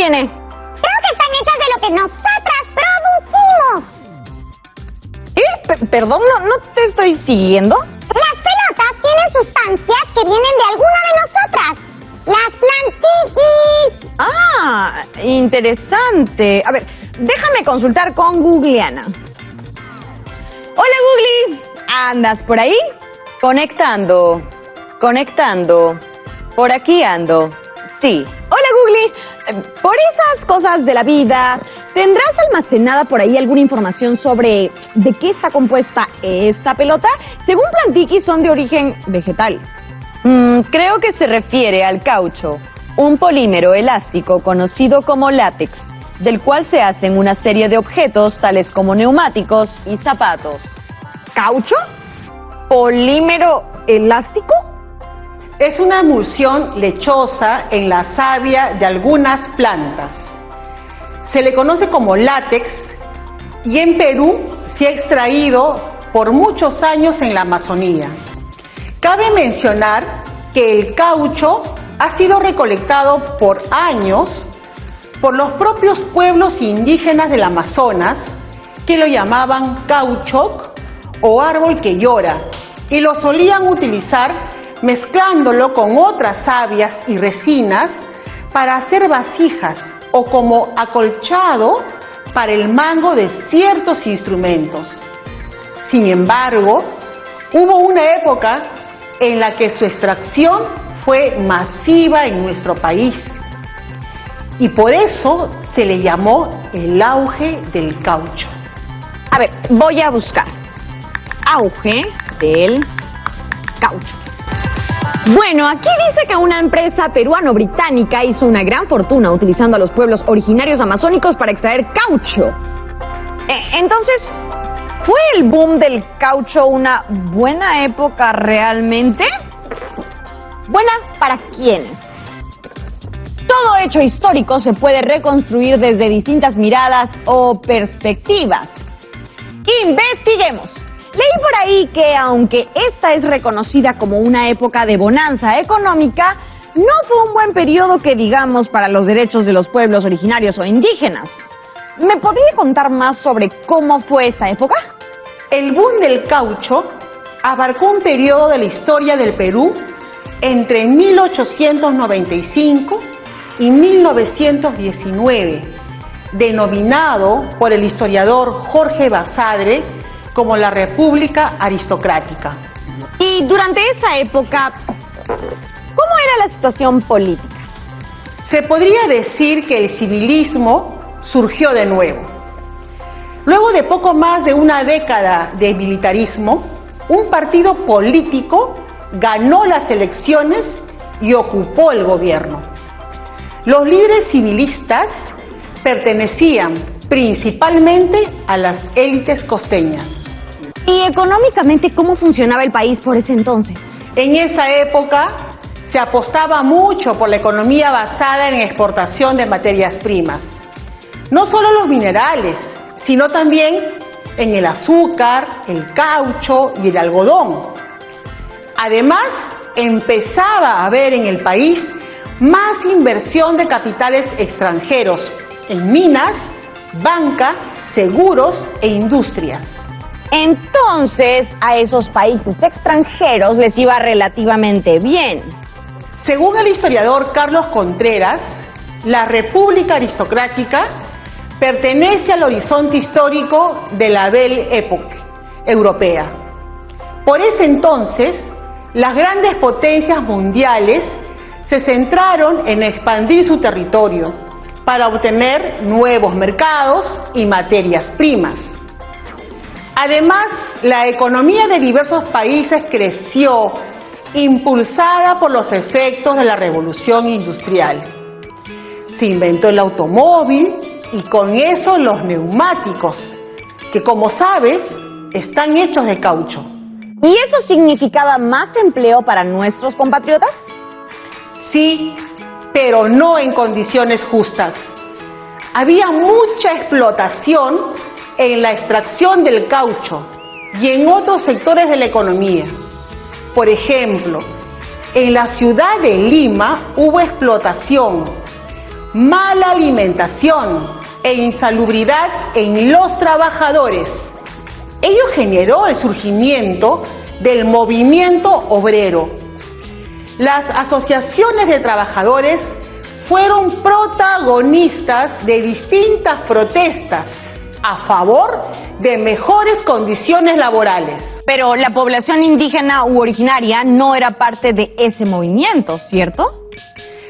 tiene? Creo que están hechas de lo que nosotras producimos. Perdón, no te estoy siguiendo. Las pelotas tienen sustancias que vienen de alguna de nosotras. Las plantiquis. Ah, interesante. A ver, déjame consultar con Googleana. Hola, Googly. ¿Andas por ahí? Conectando. Por aquí ando. Sí. Hola, Googly. Por esas cosas de la vida, ¿tendrás almacenada por ahí alguna información sobre de qué está compuesta esta pelota? Según Plantiquis, son de origen vegetal. Creo que se refiere al caucho, un polímero elástico conocido como látex, del cual se hacen una serie de objetos tales como neumáticos y zapatos. ¿Caucho? ¿Polímero elástico? Es una emulsión lechosa en la savia de algunas plantas. Se le conoce como látex y en Perú se ha extraído por muchos años en la Amazonía. Cabe mencionar que el caucho ha sido recolectado por años por los propios pueblos indígenas del Amazonas, que lo llamaban cauchoc o árbol que llora, y lo solían utilizar mezclándolo con otras savias y resinas para hacer vasijas o como acolchado para el mango de ciertos instrumentos. Sin embargo, hubo una época en la que su extracción fue masiva en nuestro país y por eso se le llamó el auge del caucho. A ver, voy a buscar. Auge del caucho. Bueno, aquí dice que una empresa peruano-británica hizo una gran fortuna utilizando a los pueblos originarios amazónicos para extraer caucho. Entonces, ¿fue el boom del caucho una buena época realmente? ¿Buena para quién? Todo hecho histórico se puede reconstruir desde distintas miradas o perspectivas. Investiguemos. Leí por ahí que aunque esta es reconocida como una época de bonanza económica, no fue un buen periodo que digamos para los derechos de los pueblos originarios o indígenas. ¿Me podría contar más sobre cómo fue esta época? El boom del caucho abarcó un periodo de la historia del Perú entre 1895 y 1919, denominado por el historiador Jorge Basadre como la República Aristocrática. Y durante esa época, ¿cómo era la situación política? Se podría decir que el civilismo surgió de nuevo. Luego de poco más de una década de militarismo, un partido político ganó las elecciones y ocupó el gobierno. Los líderes civilistas pertenecían principalmente a las élites costeñas. ¿Y económicamente cómo funcionaba el país por ese entonces? En esa época se apostaba mucho por la economía basada en exportación de materias primas. No solo los minerales, sino también en el azúcar, el caucho y el algodón. Además, empezaba a haber en el país más inversión de capitales extranjeros en minas, banca, seguros e industrias. Entonces, a esos países extranjeros les iba relativamente bien. Según el historiador Carlos Contreras, la República Aristocrática pertenece al horizonte histórico de la Belle Époque europea. Por ese entonces, las grandes potencias mundiales se centraron en expandir su territorio para obtener nuevos mercados y materias primas. Además, la economía de diversos países creció, impulsada por los efectos de la revolución industrial. Se inventó el automóvil y con eso los neumáticos, que como sabes, están hechos de caucho. ¿Y eso significaba más empleo para nuestros compatriotas? Sí, pero no en condiciones justas. Había mucha explotación en la extracción del caucho y en otros sectores de la economía. Por ejemplo, en la ciudad de Lima hubo explotación. mala alimentación e insalubridad en los trabajadores. Ello generó el surgimiento del movimiento obrero. Las asociaciones de trabajadores fueron protagonistas de distintas protestas a favor de mejores condiciones laborales. Pero la población indígena u originaria no era parte de ese movimiento, ¿cierto?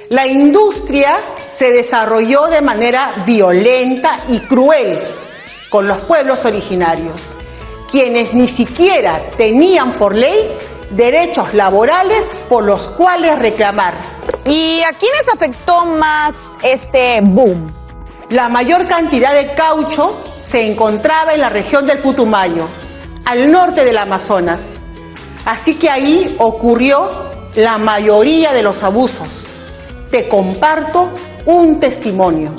La industria se desarrolló de manera violenta y cruel con los pueblos originarios, quienes ni siquiera tenían por ley derechos laborales por los cuales reclamar. ¿Y a quiénes afectó más este boom? La mayor cantidad de caucho se encontraba en la región del Putumayo, al norte del Amazonas. Así que ahí ocurrió la mayoría de los abusos. Te comparto un testimonio.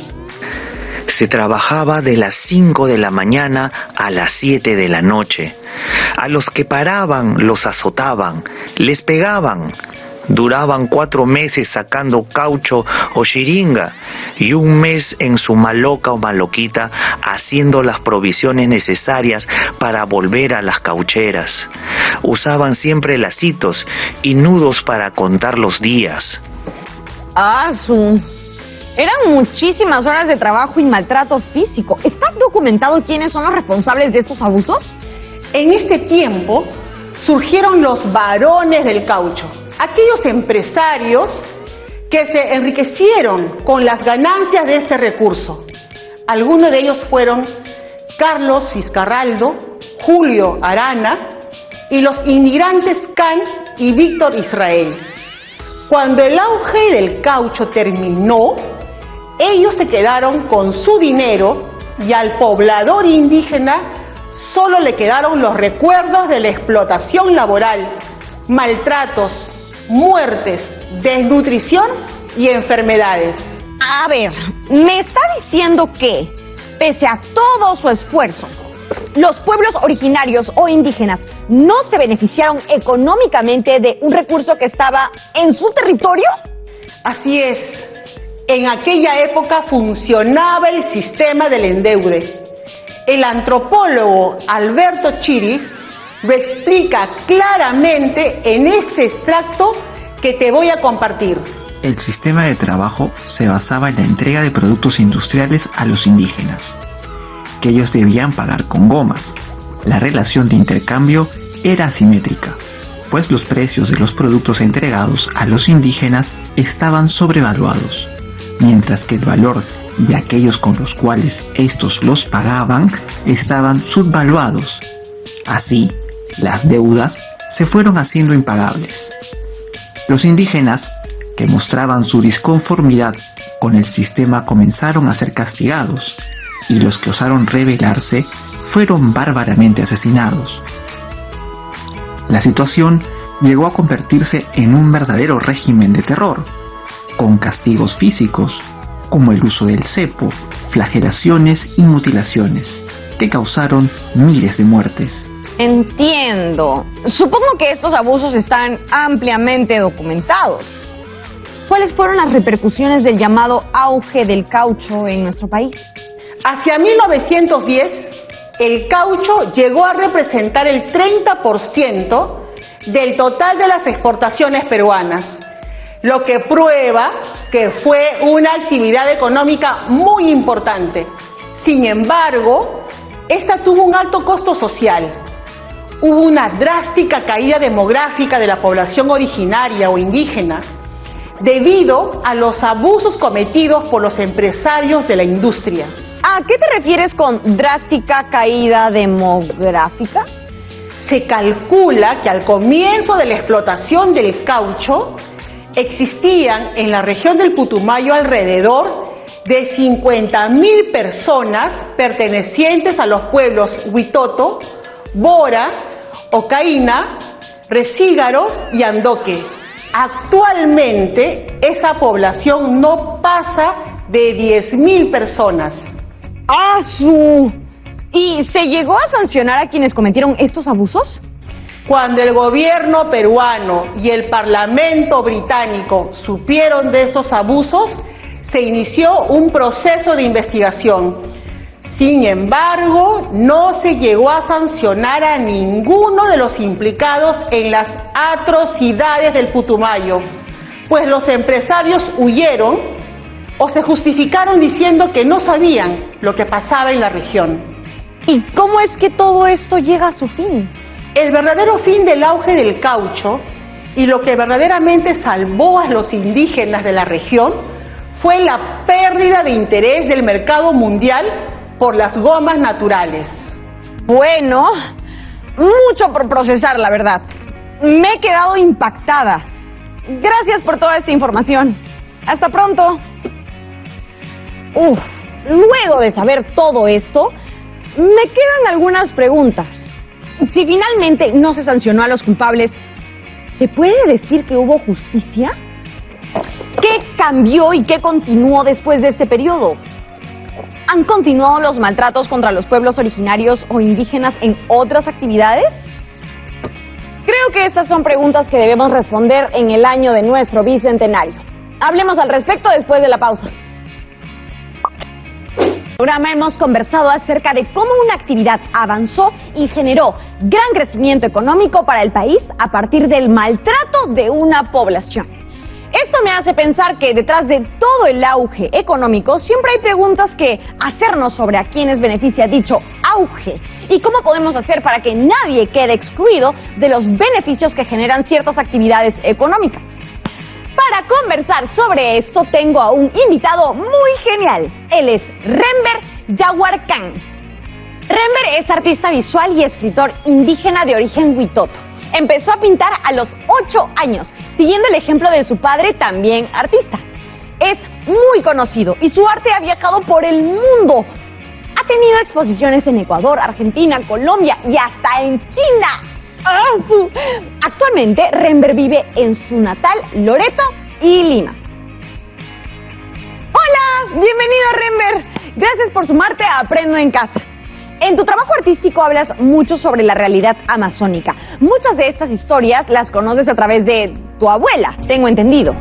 Se trabajaba de las 5 de la mañana a las 7 de la noche. A los que paraban los azotaban, les pegaban. Duraban 4 meses sacando caucho o xiringa y 1 mes en su maloca o maloquita haciendo las provisiones necesarias para volver a las caucheras. Usaban siempre lacitos y nudos para contar los días. Eran muchísimas horas de trabajo y maltrato físico. ¿Está documentado quiénes son los responsables de estos abusos? En este tiempo surgieron los varones del caucho, aquellos empresarios que se enriquecieron con las ganancias de este recurso. Algunos de ellos fueron Carlos Fiscarraldo, Julio Arana y los inmigrantes Can y Víctor Israel. Cuando el auge del caucho terminó, ellos se quedaron con su dinero y al poblador indígena solo le quedaron los recuerdos de la explotación laboral, maltratos, muertes, desnutrición y enfermedades. A ver, me está diciendo que, pese a todo su esfuerzo, los pueblos originarios o indígenas no se beneficiaron económicamente de un recurso que estaba en su territorio. Así es. En aquella época funcionaba el sistema del endeude. El antropólogo Alberto Chiri lo explica claramente en este extracto que te voy a compartir. El sistema de trabajo se basaba en la entrega de productos industriales a los indígenas, que ellos debían pagar con gomas. La relación de intercambio era asimétrica, pues los precios de los productos entregados a los indígenas estaban sobrevaluados, mientras que el valor de aquellos con los cuales estos los pagaban estaban subvaluados. Así, las deudas se fueron haciendo impagables. Los indígenas, que mostraban su disconformidad con el sistema, comenzaron a ser castigados, y los que osaron rebelarse fueron bárbaramente asesinados. La situación llegó a convertirse en un verdadero régimen de terror, con castigos físicos, como el uso del cepo, flagelaciones y mutilaciones, que causaron miles de muertes. Entiendo. Supongo que estos abusos están ampliamente documentados. ¿Cuáles fueron las repercusiones del llamado auge del caucho en nuestro país? Hacia 1910, el caucho llegó a representar el 30% del total de las exportaciones peruanas, lo que prueba que fue una actividad económica muy importante. Sin embargo, esta tuvo un alto costo social. Hubo una drástica caída demográfica de la población originaria o indígena, debido a los abusos cometidos por los empresarios de la industria. ¿A qué te refieres con drástica caída demográfica? Se calcula que al comienzo de la explotación del caucho existían en la región del Putumayo alrededor de 50.000 personas pertenecientes a los pueblos Huitoto, Bora, Ocaína, Resígaro y Andoque. Actualmente esa población no pasa de 10.000 personas. ¿Y se llegó a sancionar a quienes cometieron estos abusos? Cuando el gobierno peruano y el Parlamento británico supieron de estos abusos, se inició un proceso de investigación. Sin embargo, no se llegó a sancionar a ninguno de los implicados en las atrocidades del Putumayo, pues los empresarios huyeron o se justificaron diciendo que no sabían lo que pasaba en la región. ¿Y cómo es que todo esto llega a su fin? El verdadero fin del auge del caucho y lo que verdaderamente salvó a los indígenas de la región fue la pérdida de interés del mercado mundial por las gomas naturales. Bueno, mucho por procesar, la verdad. Me he quedado impactada. Gracias por toda esta información. Hasta pronto. Luego de saber todo esto, me quedan algunas preguntas. Si finalmente no se sancionó a los culpables, ¿se puede decir que hubo justicia? ¿Qué cambió y qué continuó después de este periodo? ¿Han continuado los maltratos contra los pueblos originarios o indígenas en otras actividades? Creo que estas son preguntas que debemos responder en el año de nuestro bicentenario. Hablemos al respecto después de la pausa. En el programa hemos conversado acerca de cómo una actividad avanzó y generó gran crecimiento económico para el país a partir del maltrato de una población. Esto me hace pensar que detrás de todo el auge económico siempre hay preguntas que hacernos sobre a quiénes beneficia dicho auge y cómo podemos hacer para que nadie quede excluido de los beneficios que generan ciertas actividades económicas. Para conversar sobre esto tengo a un invitado muy genial. Él es Rember Yaguarcán. Rember es artista visual y escritor indígena de origen huitoto. Empezó a pintar a los 8 años, siguiendo el ejemplo de su padre, también artista. Es muy conocido y su arte ha viajado por el mundo. Ha tenido exposiciones en Ecuador, Argentina, Colombia y hasta en China. Actualmente, Rember vive en su natal Loreto y Lima. ¡Hola! Bienvenido, Rember. Gracias por sumarte a Aprendo en Casa. En tu trabajo artístico hablas mucho sobre la realidad amazónica. Muchas de estas historias las conoces a través de tu abuela, tengo entendido.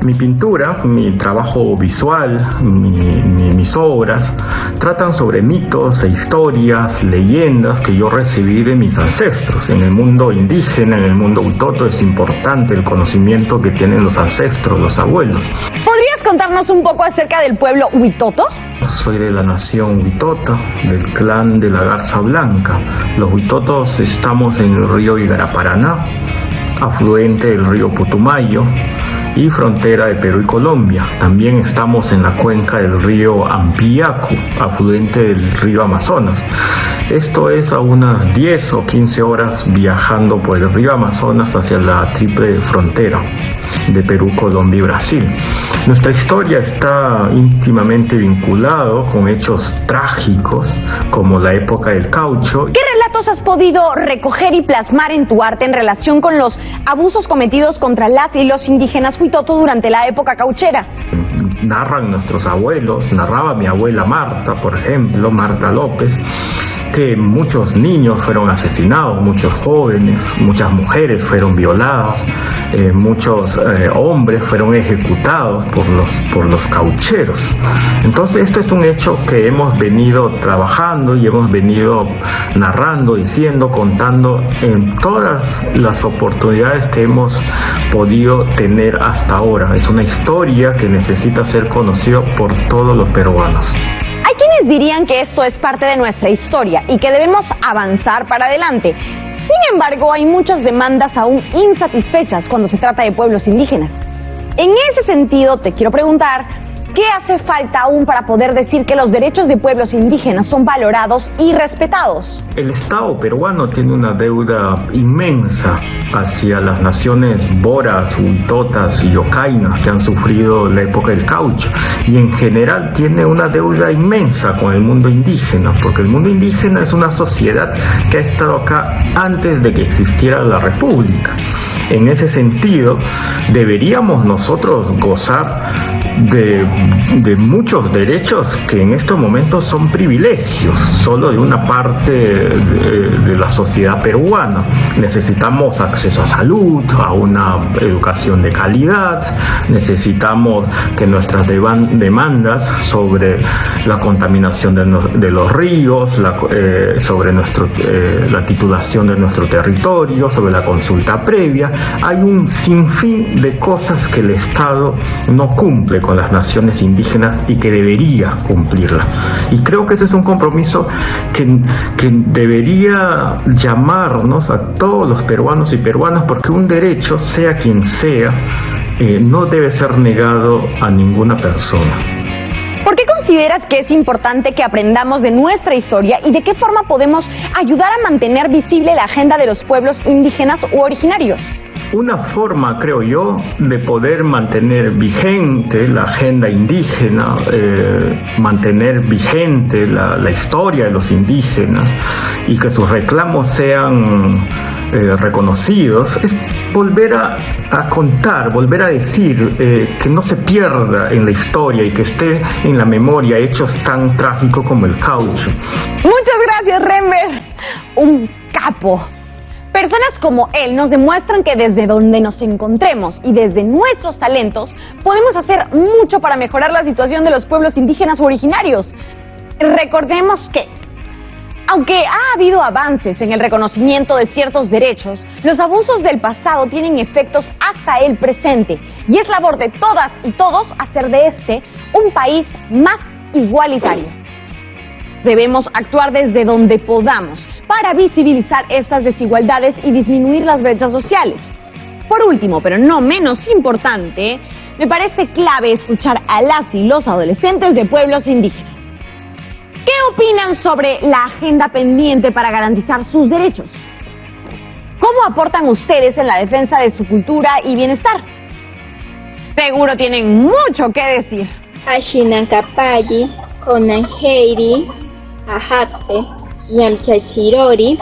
Mi pintura, mi trabajo visual, mis obras tratan sobre mitos e historias, leyendas que yo recibí de mis ancestros. En el mundo indígena, en el mundo huitoto, es importante el conocimiento que tienen los ancestros, los abuelos. ¿Podrías contarnos un poco acerca del pueblo huitoto? Soy de la nación huitota, del clan de la Garza Blanca. Los huitotos estamos en el río Igaraparaná, afluente del río Putumayo y frontera de Perú y Colombia. También estamos en la cuenca del río Ampillacu, afluente del río Amazonas. Esto es a unas 10 o 15 horas viajando por el río Amazonas hacia la triple frontera de Perú, Colombia y Brasil. Nuestra historia está íntimamente vinculada con hechos trágicos como la época del caucho. ¿Qué relatos has podido recoger y plasmar en tu arte en relación con los abusos cometidos contra las y los indígenas huitoto durante la época cauchera? Narran nuestros abuelos, narraba mi abuela Marta, por ejemplo, Marta López, que muchos niños fueron asesinados, muchos jóvenes, muchas mujeres fueron violadas, muchos hombres fueron ejecutados por los caucheros. Entonces esto es un hecho que hemos venido trabajando y hemos venido narrando, diciendo, contando en todas las oportunidades que hemos podido tener hasta ahora. Es una historia que necesita ser conocida por todos los peruanos. Hay quienes dirían que esto es parte de nuestra historia y que debemos avanzar para adelante. Sin embargo, hay muchas demandas aún insatisfechas cuando se trata de pueblos indígenas. En ese sentido, te quiero preguntar, ¿qué hace falta aún para poder decir que los derechos de pueblos indígenas son valorados y respetados? El Estado peruano tiene una deuda inmensa hacia las naciones boras, huitotas y yocainas que han sufrido la época del caucho, y en general tiene una deuda inmensa con el mundo indígena, porque el mundo indígena es una sociedad que ha estado acá antes de que existiera la república. En ese sentido, deberíamos nosotros gozar de muchos derechos que en estos momentos son privilegios solo de una parte de la sociedad peruana. Necesitamos acceso a salud, a una educación de calidad, necesitamos que nuestras demandas sobre la contaminación de los ríos, sobre la titulación de nuestro territorio, sobre la consulta previa. Hay un sinfín de cosas que el Estado no cumple con las naciones indígenas y que debería cumplirla. Y creo que ese es un compromiso que debería llamarnos a todos los peruanos y peruanas, porque un derecho, sea quien sea, no debe ser negado a ninguna persona. ¿Por qué consideras que es importante que aprendamos de nuestra historia y de qué forma podemos ayudar a mantener visible la agenda de los pueblos indígenas u originarios? Una forma, creo yo, de poder mantener vigente la agenda indígena, mantener vigente la historia de los indígenas y que sus reclamos sean reconocidos, es volver a contar, volver a decir, que no se pierda en la historia y que esté en la memoria hechos tan trágicos como el caucho. Muchas gracias, Renber. Un capo. Personas como él nos demuestran que desde donde nos encontremos y desde nuestros talentos podemos hacer mucho para mejorar la situación de los pueblos indígenas u originarios. Recordemos que, aunque ha habido avances en el reconocimiento de ciertos derechos, los abusos del pasado tienen efectos hasta el presente y es labor de todas y todos hacer de este un país más igualitario. Debemos actuar desde donde podamos para visibilizar estas desigualdades y disminuir las brechas sociales. Por último, pero no menos importante, me parece clave escuchar a las y los adolescentes de pueblos indígenas. ¿Qué opinan sobre la agenda pendiente para garantizar sus derechos? ¿Cómo aportan ustedes en la defensa de su cultura y bienestar? Seguro tienen mucho que decir. Ashinankapalli, Konanheiri, Ahatpe, Ñamchachirori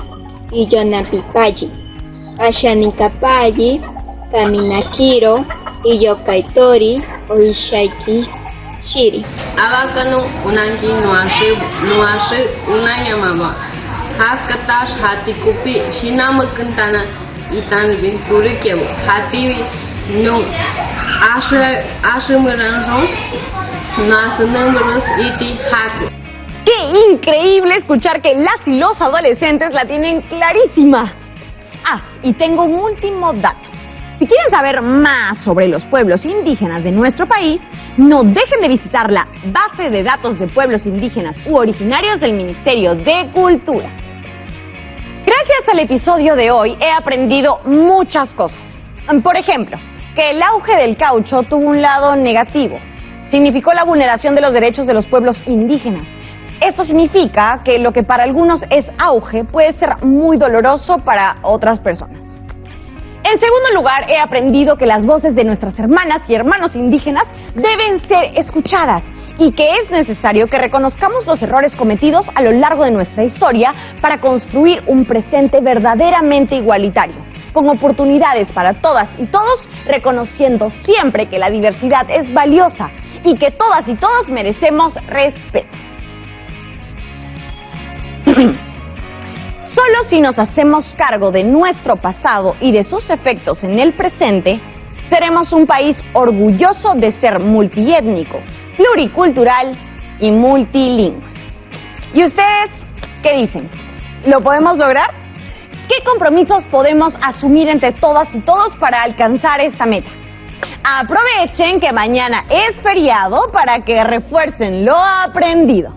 y Yonapipalli. Ashanikapalli, Kaminakiro y Yokaitori, Oishaiki Shiri. Abakanu unanki nuashi unanyamama. Haskatash hati kupi shinamukantana itan vinkurikiabu. Hati no ashemuranson nasunamurus iti haki. ¡Qué increíble escuchar que las y los adolescentes la tienen clarísima! Ah, y tengo un último dato. Si quieren saber más sobre los pueblos indígenas de nuestro país, no dejen de visitar la base de datos de pueblos indígenas u originarios del Ministerio de Cultura. Gracias al episodio de hoy he aprendido muchas cosas. Por ejemplo, que el auge del caucho tuvo un lado negativo. Significó la vulneración de los derechos de los pueblos indígenas. Esto significa que lo que para algunos es auge puede ser muy doloroso para otras personas. En segundo lugar, he aprendido que las voces de nuestras hermanas y hermanos indígenas deben ser escuchadas y que es necesario que reconozcamos los errores cometidos a lo largo de nuestra historia para construir un presente verdaderamente igualitario, con oportunidades para todas y todos, reconociendo siempre que la diversidad es valiosa y que todas y todos merecemos respeto. Solo si nos hacemos cargo de nuestro pasado y de sus efectos en el presente, seremos un país orgulloso de ser multiétnico, pluricultural y multilingüe. ¿Y ustedes qué dicen? ¿Lo podemos lograr? ¿Qué compromisos podemos asumir entre todas y todos para alcanzar esta meta? Aprovechen que mañana es feriado para que refuercen lo aprendido.